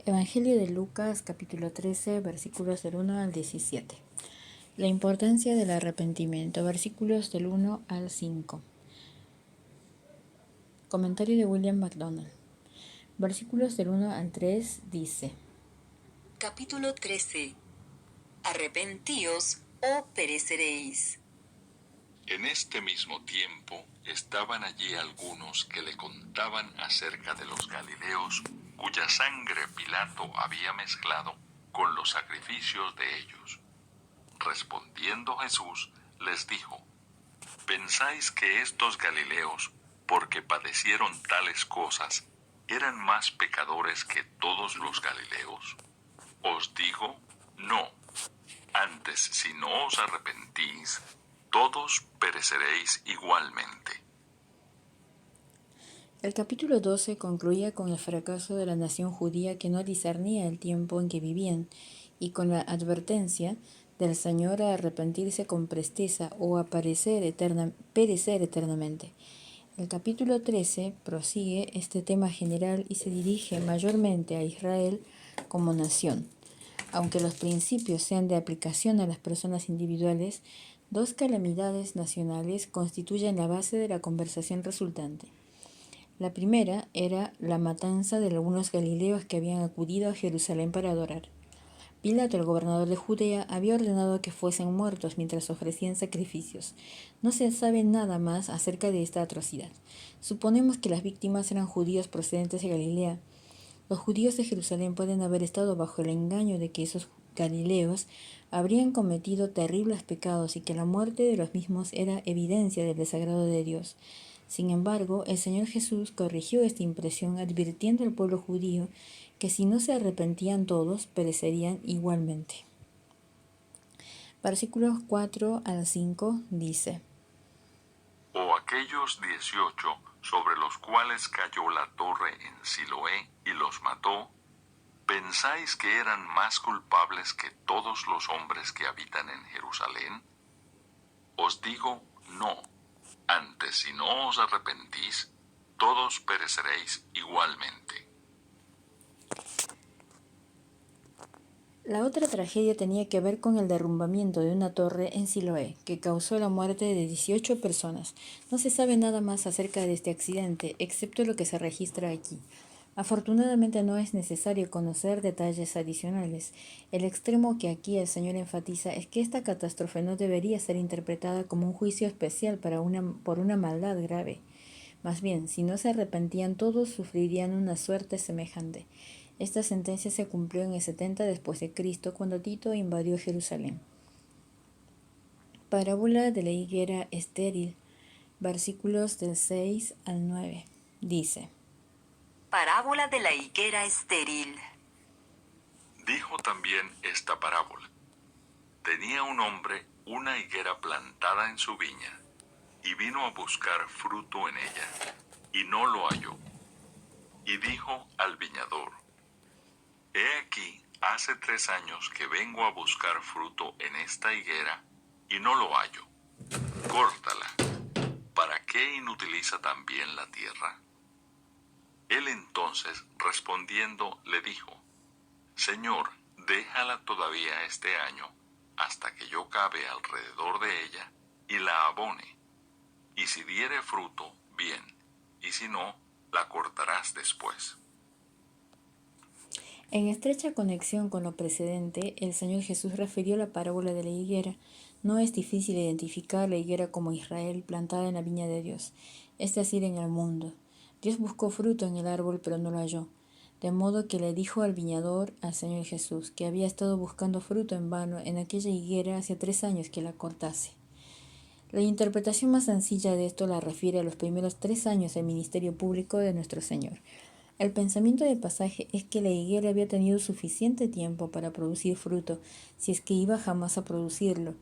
Evangelio de Lucas, capítulo 13, versículos del 1 al 17. La importancia del arrepentimiento, versículos del 1 al 5. Comentario de William MacDonald. Versículos del 1 al 3 dice: Capítulo 13. Arrepentíos o pereceréis. En este mismo tiempo estaban allí algunos que le contaban acerca de los galileos, cuya sangre Pilato había mezclado con los sacrificios de ellos. Respondiendo Jesús, les dijo: ¿Pensáis que estos galileos, porque padecieron tales cosas, eran más pecadores que todos los galileos? Os digo, no. Antes, si no os arrepentís, todos pereceréis igualmente. El capítulo 12 concluía con el fracaso de la nación judía que no discernía el tiempo en que vivían y con la advertencia del Señor a arrepentirse con presteza o a perecer eternamente. El capítulo 13 prosigue este tema general y se dirige mayormente a Israel como nación. Aunque los principios sean de aplicación a las personas individuales, dos calamidades nacionales constituyen la base de la conversación resultante. La primera era la matanza de algunos galileos que habían acudido a Jerusalén para adorar. Pilato, el gobernador de Judea, había ordenado que fuesen muertos mientras ofrecían sacrificios. No se sabe nada más acerca de esta atrocidad. Suponemos que las víctimas eran judíos procedentes de Galilea. Los judíos de Jerusalén pueden haber estado bajo el engaño de que esos galileos habrían cometido terribles pecados y que la muerte de los mismos era evidencia del desagrado de Dios. Sin embargo, el Señor Jesús corrigió esta impresión advirtiendo al pueblo judío que si no se arrepentían todos, perecerían igualmente. Versículos 4 al 5 dice: O aquellos 18 sobre los cuales cayó la torre en Siloé y los mató, ¿pensáis que eran más culpables que todos los hombres que habitan en Jerusalén? Os digo, no. Antes, si no os arrepentís, todos pereceréis igualmente. La otra tragedia tenía que ver con el derrumbamiento de una torre en Siloé, que causó la muerte de 18 personas. No se sabe nada más acerca de este accidente, excepto lo que se registra aquí. Afortunadamente no es necesario conocer detalles adicionales. El extremo que aquí el Señor enfatiza es que esta catástrofe no debería ser interpretada como un juicio especial por una maldad grave. Más bien, si no se arrepentían todos sufrirían una suerte semejante. Esta sentencia se cumplió en el 70 después de Cristo, cuando Tito invadió Jerusalén. Parábola de la higuera estéril, versículos del 6 al 9. Dice: Parábola de la higuera estéril. Dijo también esta parábola. Tenía un hombre una higuera plantada en su viña, y vino a buscar fruto en ella, y no lo halló. Y dijo al viñador: He aquí, hace 3 años que vengo a buscar fruto en esta higuera, y no lo hallo. Córtala. ¿Para qué inutiliza también la tierra? Él entonces, respondiendo, le dijo: Señor, déjala todavía este año, hasta que yo cabe alrededor de ella, y la abone. Y si diere fruto, bien, y si no, la cortarás después. En estrecha conexión con lo precedente, el Señor Jesús refirió la parábola de la higuera. No es difícil identificar la higuera como Israel plantada en la viña de Dios, es decir, en el mundo. Dios buscó fruto en el árbol, pero no lo halló. De modo que le dijo al viñador, al Señor Jesús, que había estado buscando fruto en vano en aquella higuera hace 3 años que la cortase. La interpretación más sencilla de esto la refiere a los primeros 3 años del ministerio público de nuestro Señor. El pensamiento del pasaje es que la higuera había tenido suficiente tiempo para producir fruto, si es que iba jamás a producirlo.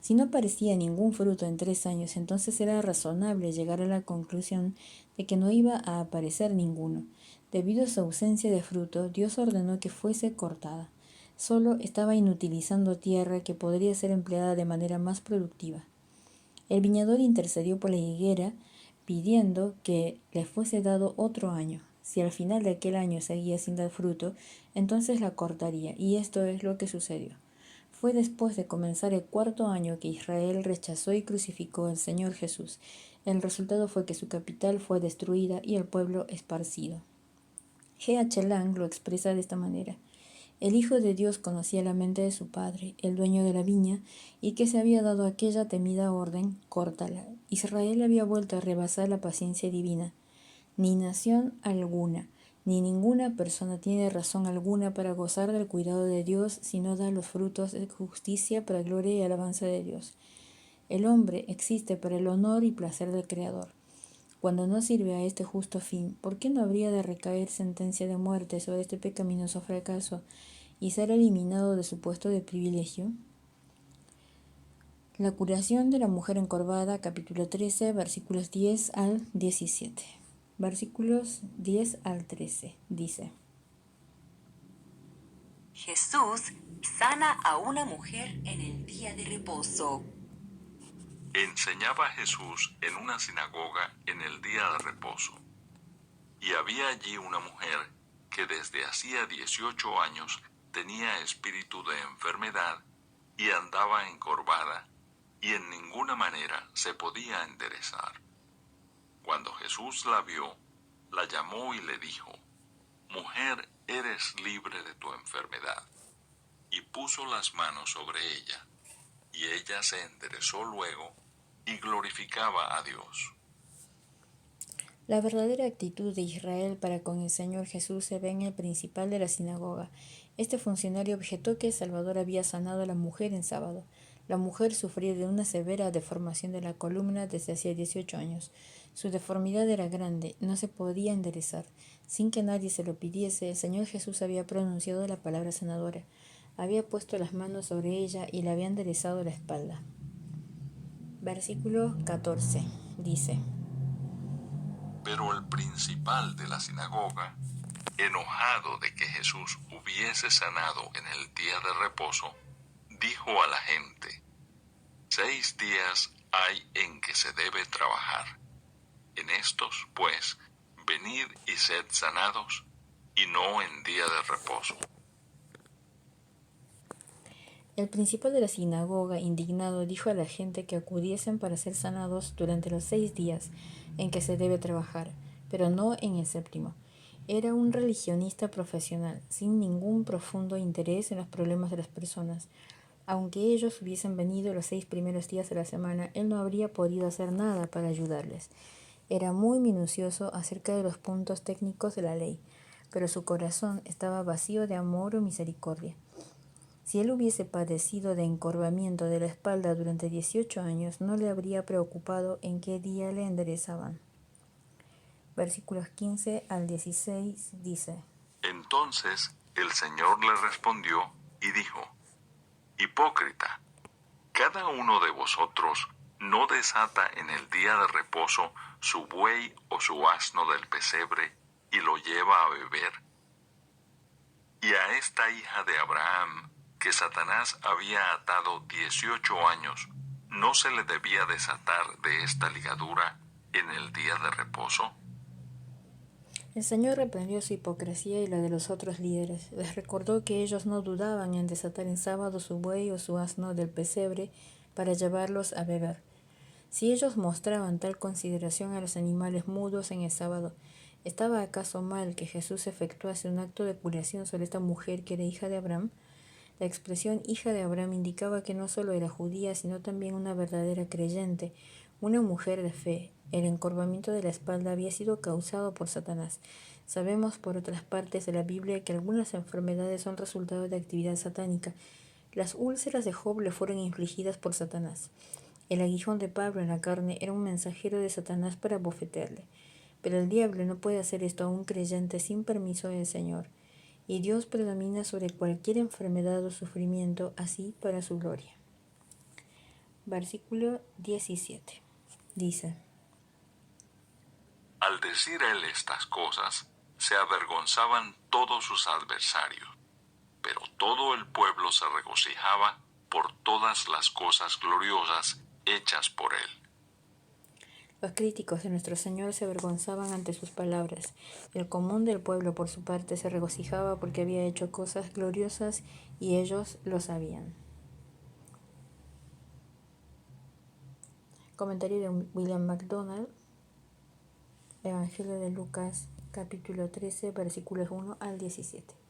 Si no aparecía ningún fruto en 3 años, entonces era razonable llegar a la conclusión de que no iba a aparecer ninguno. Debido a su ausencia de fruto, Dios ordenó que fuese cortada. Solo estaba inutilizando tierra que podría ser empleada de manera más productiva. El viñador intercedió por la higuera, pidiendo que le fuese dado otro año. Si al final de aquel año seguía sin dar fruto, entonces la cortaría, y esto es lo que sucedió. Fue después de comenzar el 4.º año que Israel rechazó y crucificó al Señor Jesús. El resultado fue que su capital fue destruida y el pueblo esparcido. G.H. Lang lo expresa de esta manera. El Hijo de Dios conocía la mente de su padre, el dueño de la viña, y que se había dado aquella temida orden, córtala. Israel había vuelto a rebasar la paciencia divina. Ni nación alguna, ni ninguna persona tiene razón alguna para gozar del cuidado de Dios si no da los frutos de justicia para gloria y alabanza de Dios. El hombre existe para el honor y placer del Creador. Cuando no sirve a este justo fin, ¿por qué no habría de recaer sentencia de muerte sobre este pecaminoso fracaso y ser eliminado de su puesto de privilegio? La curación de la mujer encorvada, capítulo 13, versículos 10 al 17. Versículos 10 al 13, dice: Jesús sana a una mujer en el día de reposo. Enseñaba Jesús en una sinagoga en el día de reposo. Y había allí una mujer que desde hacía 18 años tenía espíritu de enfermedad y andaba encorvada, y en ninguna manera se podía enderezar. Cuando Jesús la vio, la llamó y le dijo: «Mujer, eres libre de tu enfermedad». Y puso las manos sobre ella, y ella se enderezó luego y glorificaba a Dios. La verdadera actitud de Israel para con el Señor Jesús se ve en el principal de la sinagoga. Este funcionario objetó que el Salvador había sanado a la mujer en sábado. La mujer sufría de una severa deformación de la columna desde hacía 18 años. Su deformidad era grande, no se podía enderezar. Sin que nadie se lo pidiese, el Señor Jesús había pronunciado la palabra sanadora. Había puesto las manos sobre ella y le había enderezado la espalda. Versículo 14 dice: Pero el principal de la sinagoga, enojado de que Jesús hubiese sanado en el día de reposo, dijo a la gente: 6 días hay en que se debe trabajar. En estos, pues, venid y sed sanados, y no en día de reposo. El principal de la sinagoga, indignado, dijo a la gente que acudiesen para ser sanados durante los 6 días en que se debe trabajar, pero no en el 7º. Era un religionista profesional, sin ningún profundo interés en los problemas de las personas. Aunque ellos hubiesen venido los 6 primeros días de la semana, él no habría podido hacer nada para ayudarles. Era muy minucioso acerca de los puntos técnicos de la ley, pero su corazón estaba vacío de amor o misericordia. Si él hubiese padecido de encorvamiento de la espalda durante 18 años, no le habría preocupado en qué día le enderezaban. Versículos 15 al 16 dice: Entonces el Señor le respondió y dijo: Hipócrita, cada uno de vosotros no desata en el día de reposo su buey o su asno del pesebre y lo lleva a beber. Y a esta hija de Abraham, que Satanás había atado 18 años, ¿no se le debía desatar de esta ligadura en el día de reposo? El Señor reprendió su hipocresía y la de los otros líderes. Les recordó que ellos no dudaban en desatar en sábado su buey o su asno del pesebre para llevarlos a beber. Si ellos mostraban tal consideración a los animales mudos en el sábado, ¿estaba acaso mal que Jesús efectuase un acto de curación sobre esta mujer que era hija de Abraham? La expresión hija de Abraham indicaba que no solo era judía, sino también una verdadera creyente, una mujer de fe. El encorvamiento de la espalda había sido causado por Satanás. Sabemos por otras partes de la Biblia que algunas enfermedades son resultado de actividad satánica. Las úlceras de Job le fueron infligidas por Satanás. El aguijón de Pablo en la carne era un mensajero de Satanás para bofetearle. Pero el diablo no puede hacer esto a un creyente sin permiso del Señor. Y Dios predomina sobre cualquier enfermedad o sufrimiento, así para su gloria. Versículo 17. Dice: Al decir él estas cosas, se avergonzaban todos sus adversarios, pero todo el pueblo se regocijaba por todas las cosas gloriosas hechas por él. Los críticos de nuestro Señor se avergonzaban ante sus palabras. El común del pueblo, por su parte, se regocijaba porque había hecho cosas gloriosas y ellos lo sabían. Comentario de William MacDonald, Evangelio de Lucas, capítulo 13, versículos 1 al 17.